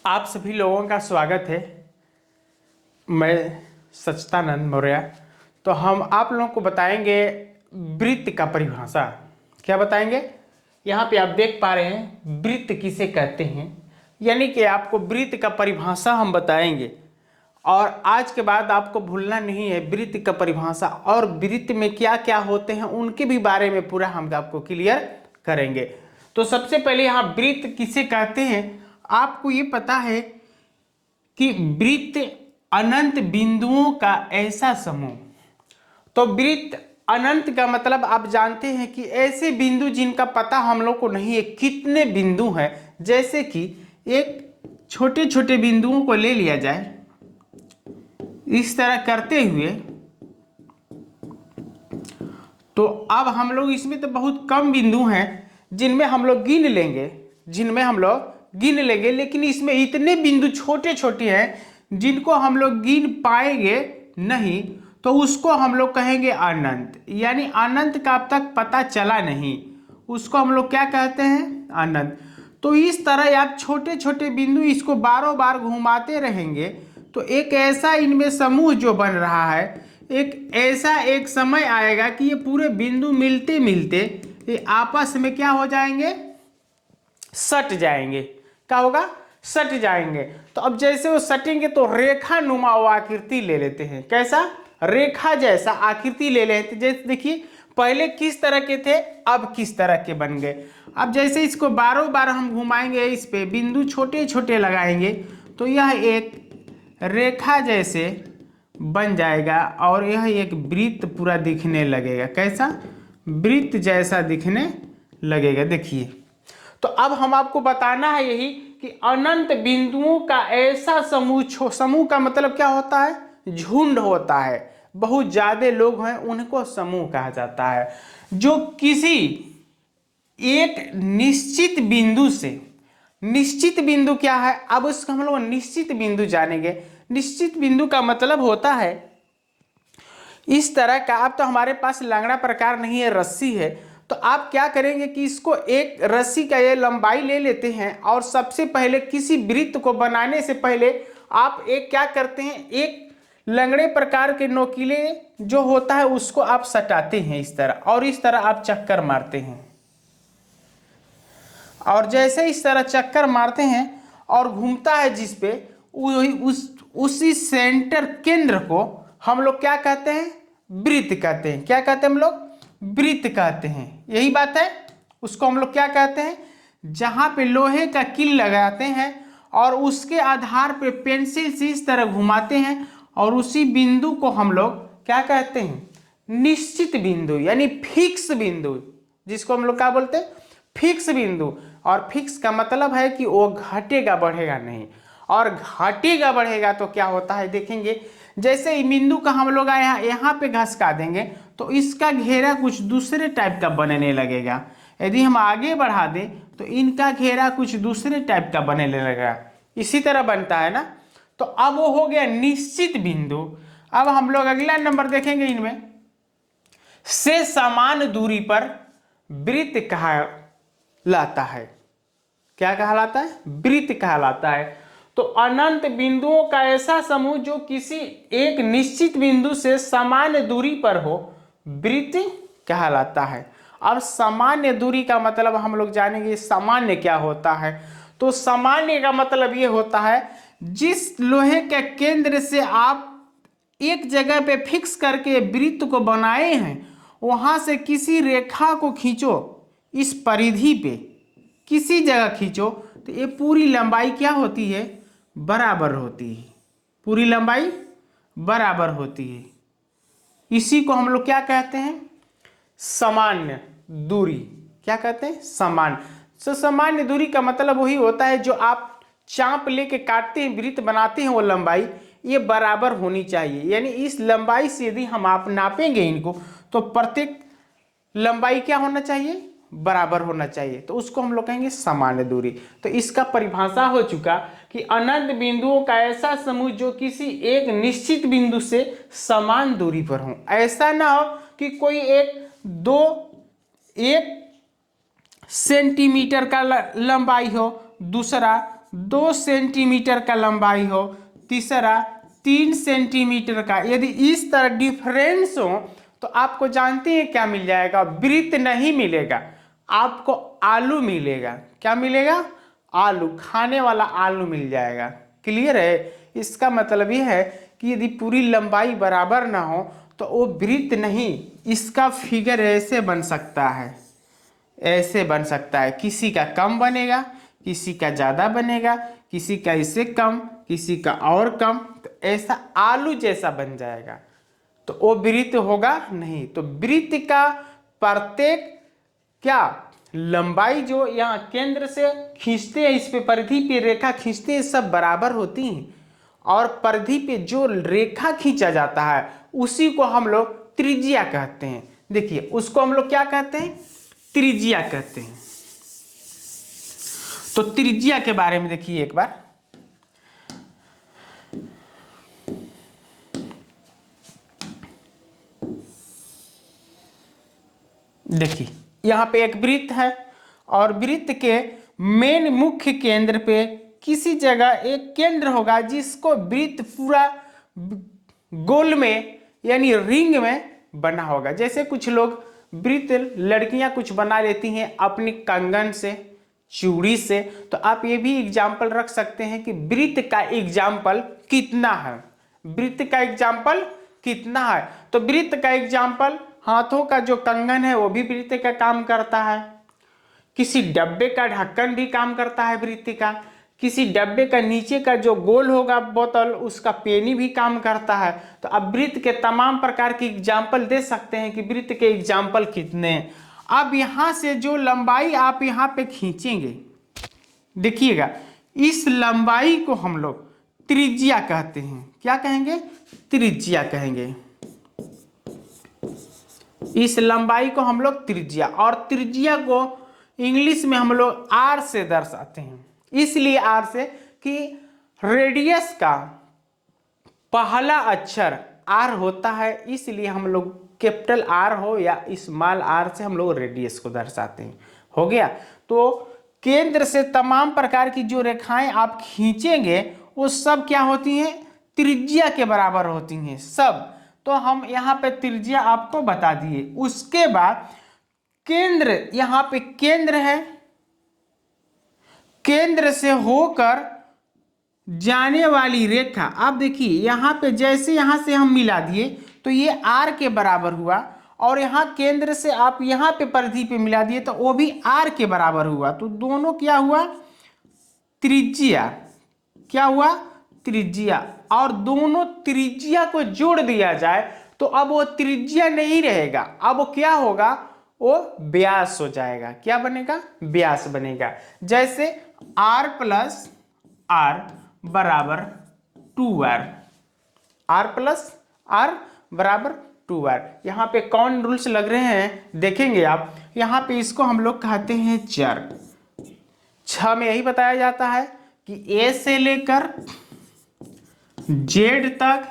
आप सभी लोगों का स्वागत है। मैं सच्चिदानंद मौर्य। तो हम आप लोगों को बताएंगे वृत्त का परिभाषा। क्या बताएंगे? यहाँ पे आप देख पा रहे हैं वृत्त किसे कहते हैं, यानी कि आपको वृत्त का परिभाषा हम बताएंगे। और आज के बाद आपको भूलना नहीं है वृत्त का परिभाषा और वृत्त में क्या क्या होते हैं उनके भी बारे में पूरा हम आपको क्लियर करेंगे। तो सबसे पहले यहाँ वृत्त किसे कहते हैं आपको ये पता है कि वृत्त अनंत बिंदुओं का ऐसा समूह। तो वृत्त अनंत का मतलब आप जानते हैं कि ऐसे बिंदु जिनका पता हम लोग को नहीं है कितने बिंदु हैं। जैसे कि एक छोटे छोटे बिंदुओं को ले लिया जाए, इस तरह करते हुए, तो अब हम लोग इसमें तो बहुत कम बिंदु हैं जिनमें हम लोग गिन लेंगे, लेकिन इसमें इतने बिंदु छोटे छोटे हैं जिनको हम लोग गिन पाएंगे नहीं, तो उसको हम लोग कहेंगे अनंत। यानी अनंत का अब तक पता चला नहीं, उसको हम लोग क्या कहते हैं? अनंत। तो इस तरह आप छोटे छोटे बिंदु इसको बारों बार घुमाते रहेंगे तो एक ऐसा इनमें समूह जो बन रहा है, एक ऐसा एक समय आएगा कि ये पूरे बिंदु मिलते मिलते ये आपस में क्या हो जाएंगे? सट जाएंगे। क्या होगा? सट जाएंगे। तो अब जैसे वो सटेंगे तो रेखा नुमा वो आकृति ले लेते हैं। कैसा? रेखा जैसा आकृति ले लेते। जैसे देखिए पहले किस तरह के थे, अब किस तरह के बन गए। अब जैसे इसको बारों बार हम घुमाएंगे, इस पे बिंदु छोटे छोटे लगाएंगे तो यह एक रेखा जैसे बन जाएगा और यह एक वृत्त पूरा दिखने लगेगा। कैसा? वृत्त जैसा दिखने लगेगा। देखिए, तो अब हम आपको बताना है यही कि अनंत बिंदुओं का ऐसा समूह। समूह का मतलब क्या होता है? झुंड होता है। बहुत ज्यादा लोग हैं उनको समूह कहा जाता है। जो किसी एक निश्चित बिंदु से, निश्चित बिंदु क्या है अब उसको हम लोग निश्चित बिंदु जानेंगे। निश्चित बिंदु का मतलब होता है इस तरह का। अब तो हमारे पास लंगड़ा प्रकार नहीं है, रस्सी है। तो आप क्या करेंगे कि इसको एक रस्सी का ये लंबाई ले लेते हैं और सबसे पहले किसी वृत्त को बनाने से पहले आप एक क्या करते हैं, एक लंगड़े प्रकार के नोकीले जो होता है उसको आप सटाते हैं इस तरह, और इस तरह आप चक्कर मारते हैं। और जैसे इस तरह चक्कर मारते हैं और घूमता है जिस पे उसी सेंटर केंद्र को हम लोग क्या कहते हैं? वृत्त कहते हैं। क्या कहते हैं हम लोग? वृत्त कहते हैं। यही बात है। उसको हम लोग क्या कहते हैं? जहां पे लोहे का कील लगाते हैं और उसके आधार पे पेंसिल से इस तरह घुमाते हैं और उसी बिंदु को हम लोग क्या कहते हैं? निश्चित बिंदु, यानी फिक्स बिंदु, जिसको हम लोग क्या बोलते हैं? फिक्स बिंदु। और फिक्स का मतलब है कि वो घटेगा बढ़ेगा नहीं। और घटेगा बढ़ेगा तो क्या होता है देखेंगे। जैसे बिंदु का हम लोग यहाँ पे घसका देंगे तो इसका घेरा कुछ दूसरे टाइप का बनने लगेगा। यदि हम आगे बढ़ा दें तो इनका घेरा कुछ दूसरे टाइप का बनने लगेगा। इसी तरह बनता है ना। तो अब वो हो गया निश्चित बिंदु। अब हम लोग अगला नंबर देखेंगे। इनमें से समान दूरी पर वृत्त कहलाता है। क्या कहलाता है? वृत्त कहलाता है। तो अनंत बिंदुओं का ऐसा समूह जो किसी एक निश्चित बिंदु से सामान्य दूरी पर हो, वृत्त कहलाता है। अब सामान्य दूरी का मतलब हम लोग जानेंगे सामान्य क्या होता है। तो सामान्य का मतलब ये होता है जिस लोहे के केंद्र से आप एक जगह पे फिक्स करके वृत्त को बनाए हैं वहां से किसी रेखा को खींचो, इस परिधि पे किसी जगह खींचो तो ये पूरी लंबाई क्या होती है? बराबर होती है। पूरी लंबाई बराबर होती है। इसी को हम लोग क्या कहते हैं? सामान्य दूरी। क्या कहते हैं? सामान्य। तो सामान्य दूरी का मतलब वही होता है जो आप चाप लेके काटते हैं, वृत्त बनाते हैं, वो लंबाई ये बराबर होनी चाहिए। यानी इस लंबाई से यदि हम आप नापेंगे इनको तो प्रत्येक लंबाई क्या होना चाहिए? बराबर होना चाहिए। तो उसको हम लोग कहेंगे सामान्य दूरी। तो इसका परिभाषा हो चुका कि अनंत बिंदुओं का ऐसा समूह जो किसी एक निश्चित बिंदु से समान दूरी पर हो। ऐसा ना हो कि कोई एक सेंटीमीटर का लंबाई हो, दूसरा 2 सेंटीमीटर का लंबाई हो, तीसरा 3 सेंटीमीटर का, यदि इस तरह डिफरेंस हो तो आपको जानते हैं क्या मिल जाएगा? वृत्त नहीं मिलेगा, आपको आलू मिलेगा। क्या मिलेगा? आलू, खाने वाला आलू मिल जाएगा। क्लियर है? इसका मतलब ये है कि यदि पूरी लंबाई बराबर ना हो तो वो वृत्त नहीं, इसका फिगर ऐसे बन सकता है, ऐसे बन सकता है। किसी का कम बनेगा, किसी का ज़्यादा बनेगा, किसी का इससे कम, किसी का और कम, तो ऐसा आलू जैसा बन जाएगा, तो वो वृत्त होगा नहीं। तो वृत्त का प्रत्येक क्या लंबाई जो यहाँ केंद्र से खींचते हैं, इस पे परिधि पे रेखा खींचते हैं, सब बराबर होती हैं, और परिधि पे जो रेखा खींचा जाता है उसी को हम लोग त्रिज्या कहते हैं। देखिए उसको हम लोग क्या कहते हैं? त्रिज्या कहते हैं। तो त्रिज्या के बारे में देखिए एक बार। देखिए यहाँ पे एक वृत्त है और वृत्त के मेन मुख्य केंद्र पे किसी जगह एक केंद्र होगा जिसको वृत्त पूरा गोल में यानी रिंग में बना होगा। जैसे कुछ लोग वृत्त, लड़कियां कुछ बना लेती हैं अपनी कंगन से, चूड़ी से, तो आप ये भी एग्जाम्पल रख सकते हैं कि वृत्त का एग्जाम्पल कितना है, वृत्त का एग्जाम्पल कितना है। तो वृत्त का एग्जाम्पल हाथों का जो कंगन है वो भी वृत्त का काम करता है, किसी डब्बे का ढक्कन भी काम करता है वृत्त का, किसी डब्बे का नीचे का जो गोल होगा बोतल उसका पेनी भी काम करता है। तो अब वृत्त के तमाम प्रकार के एग्जाम्पल दे सकते हैं कि वृत्त के एग्जाम्पल कितने हैं। अब यहाँ से जो लंबाई आप यहाँ पे खींचेंगे, देखिएगा इस लंबाई को हम लोग त्रिज्या कहते हैं। क्या कहेंगे? त्रिज्या कहेंगे। इस लंबाई को हम लोग त्रिज्या, और त्रिज्या को इंग्लिश में हम लोग आर से दर्शाते हैं। इसलिए आर से कि रेडियस का पहला अक्षर आर होता है, इसलिए हम लोग कैपिटल आर हो या स्मॉल आर से हम लोग रेडियस को दर्शाते हैं। हो गया? तो केंद्र से तमाम प्रकार की जो रेखाएं आप खींचेंगे वो सब क्या होती हैं? त्रिज्या के बराबर होती हैं सब। तो हम यहाँ पे त्रिज्या आपको बता दिए। उसके बाद केंद्र, यहाँ पे केंद्र है, केंद्र से होकर जाने वाली रेखा, आप देखिए यहाँ पे जैसे यहाँ से हम मिला दिए तो ये आर के बराबर हुआ, और यहाँ केंद्र से आप यहाँ पे परिधि पे मिला दिए तो वो भी आर के बराबर हुआ। तो दोनों क्या हुआ? त्रिज्या। क्या हुआ? त्रिज्या। और दोनों त्रिज्या को जोड़ दिया जाए तो अब वो त्रिज्या नहीं रहेगा, अब वो क्या होगा? वो व्यास हो जाएगा। क्या बनेगा? व्यास बनेगा। जैसे r प्लस आर बराबर 2r, r प्लस आर बराबर 2r। यहाँ पे कौन रूल्स लग रहे हैं देखेंगे आप। यहाँ पे इसको हम लोग कहते हैं चर। 6 में यही बताया जाता है कि a से लेकर z तक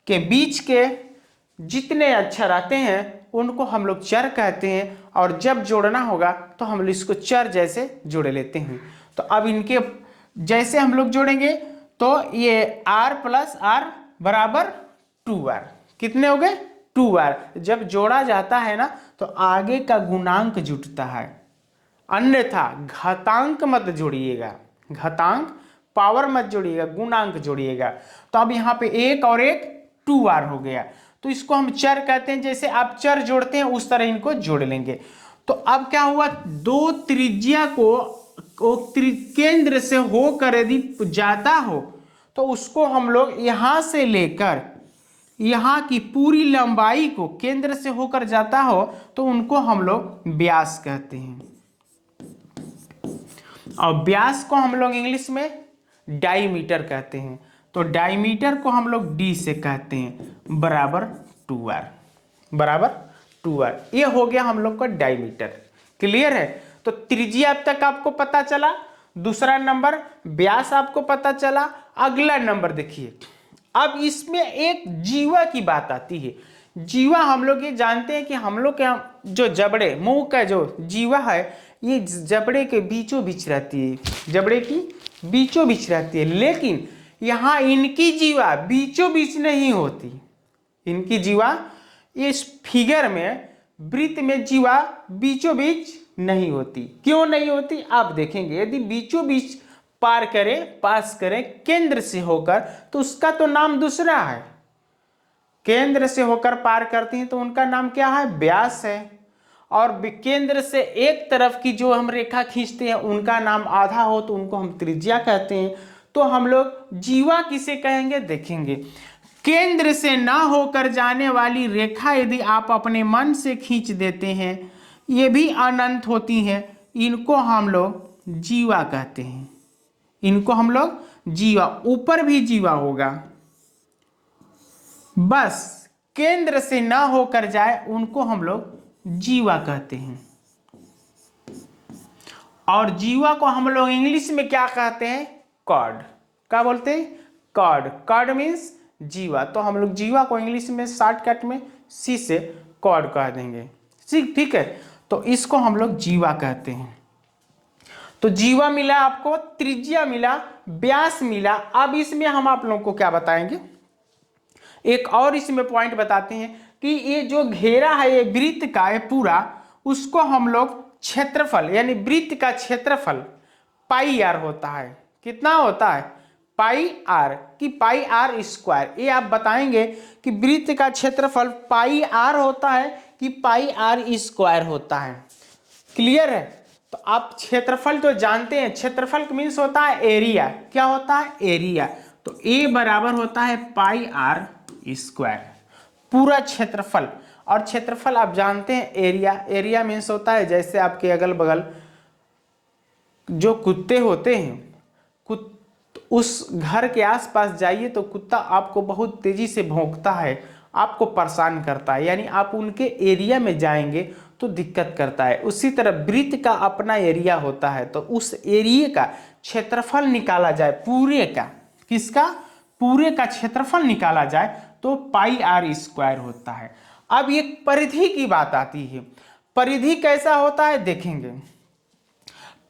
के बीच के जितने अक्षर आते हैं उनको हम लोग चर कहते हैं, और जब जोड़ना होगा तो हम लोग इसको चर जैसे जोड़ लेते हैं। तो अब इनके जैसे हम लोग जोड़ेंगे तो ये r प्लस आर बराबर 2r, कितने हो गए? 2r। जब जोड़ा जाता है ना तो आगे का गुणांक जुटता है, अन्यथा घातांक मत जोड़िएगा, घातांक पावर मत जोड़िएगा, गुणांक जोड़िएगा। तो अब यहाँ पे एक और एक 2r हो गया, तो इसको हम चर कहते हैं। जैसे आप चर जोड़ते हैं उस तरह इनको जोड़ लेंगे। तो अब क्या हुआ? दो त्रिज्या को केंद्र से होकर यदि जाता हो तो उसको हम लोग यहां से लेकर यहां की पूरी लंबाई को केंद्र से होकर जाता हो तो उनको हम लोग व्यास कहते हैं। और व्यास को हम लोग इंग्लिश में डायमीटर कहते हैं। तो डायमीटर को हम लोग डी से कहते हैं, बराबर 2r, बराबर 2r। ये हो गया हम लोग का डायमीटर। क्लियर है? तो त्रिज्या अब तक आपको पता चला, दूसरा नंबर व्यास आपको पता चला। अगला नंबर देखिए, अब इसमें एक जीवा की बात आती है। जीवा हम लोग ये जानते हैं कि हम लोग के जो जबड़े, मुंह का जो जीवा है, ये जबड़े के बीचों बीच रहती है, जबड़े की बीचों बीच रहती है, लेकिन यहाँ इनकी जीवा बीचों बीच नहीं होती। इनकी जीवा इस फिगर में वृत्त में जीवा बीचों बीच नहीं होती। क्यों नहीं होती आप देखेंगे। यदि बीचों बीच पार करें, पास करें केंद्र से होकर, तो उसका तो नाम दूसरा है। केंद्र से होकर पार करती हैं तो उनका नाम क्या है, व्यास है। और केंद्र से एक तरफ की जो हम रेखा खींचते हैं उनका नाम आधा हो तो उनको हम त्रिज्या कहते हैं। तो हम लोग जीवा किसे कहेंगे देखेंगे। केंद्र से ना होकर जाने वाली रेखा यदि आप अपने मन से खींच देते हैं, ये भी अनंत होती हैं, इनको हम लोग जीवा कहते हैं। इनको हम लोग जीवा, ऊपर भी जीवा होगा, बस केंद्र से ना होकर जाए उनको हम लोग जीवा कहते हैं। और जीवा को हम लोग इंग्लिश में क्या कहते हैं, कॉर्ड। क्या बोलते हैं, कॉर्ड। कॉर्ड मीन्स जीवा। तो हम लोग जीवा को इंग्लिश में शॉर्टकट में सी से कॉर्ड कह देंगे। ठीक है, तो इसको हम लोग जीवा कहते हैं। तो जीवा मिला आपको, त्रिज्या मिला, व्यास मिला। अब इसमें हम आप लोगों को क्या बताएंगे, एक और इसमें पॉइंट बताते हैं कि ये जो घेरा है ये वृत्त का है पूरा, उसको हम लोग क्षेत्रफल यानी वृत्त का क्षेत्रफल पाई आर होता है। कितना होता है, पाई आर कि पाई आर स्क्वायर। ये आप बताएंगे कि वृत्त का क्षेत्रफल पाई आर होता है कि पाई आर स्क्वायर होता है। क्लियर है। तो आप क्षेत्रफल तो जानते हैं, क्षेत्रफल मीन्स होता है एरिया। क्या होता है, एरिया। तो ए बराबर होता है पाई आर स्क्वायर, पूरा क्षेत्रफल। और क्षेत्रफल आप जानते हैं एरिया। एरिया मीन्स होता है जैसे आपके अगल बगल जो कुत्ते होते हैं, उस घर के आसपास जाइए तो कुत्ता आपको बहुत तेजी से भौंकता है, आपको परेशान करता है, यानी आप उनके एरिया में जाएंगे तो दिक्कत करता है। उसी तरह वृत्त का अपना एरिया होता है, तो उस एरिया का क्षेत्रफल निकाला जाए पूरे का, किसका, पूरे का क्षेत्रफल निकाला जाए तो पाई आर स्क्वायर होता है। अब ये परिधि की बात आती है। परिधि कैसा होता है देखेंगे।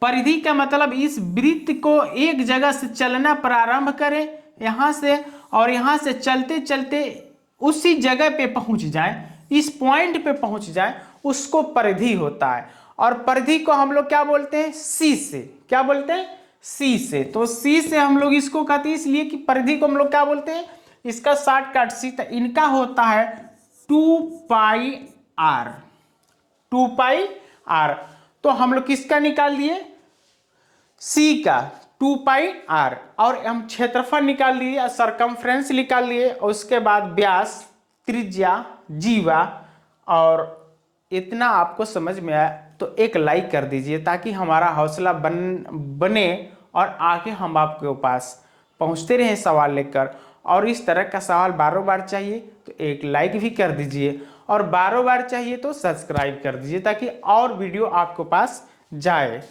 परिधि का मतलब इस वृत्त को एक जगह से चलना प्रारंभ करें यहां से, और यहां से चलते चलते उसी जगह पे पहुंच जाए, इस पॉइंट पे पहुंच जाए, उसको परिधि होता है। और परिधि को हम लोग क्या बोलते हैं, सी से। क्या बोलते हैं, सी से। तो सी से हम लोग इसको कहते हैं इसलिए कि परिधि को हम लोग क्या बोलते हैं, इसका शॉर्टकट सी। तो इनका होता है 2 पाई आर। 2 pi are. तो हम लोग किसका निकाल दिए, सी का 2 पाई आर। और हम क्षेत्रफल निकाल लिए, सरकमफ्रेंस निकाल लिए, और उसके बाद व्यास, त्रिज्या, जीवा। और इतना आपको समझ में आया तो एक लाइक कर दीजिए ताकि हमारा हौसला बने और आगे हम आपके पास पहुंचते रहें सवाल लेकर। और इस तरह का सवाल बारों बार चाहिए तो एक लाइक भी कर दीजिए, और बारों बार चाहिए तो सब्सक्राइब कर दीजिए ताकि और वीडियो आपके पास जाए।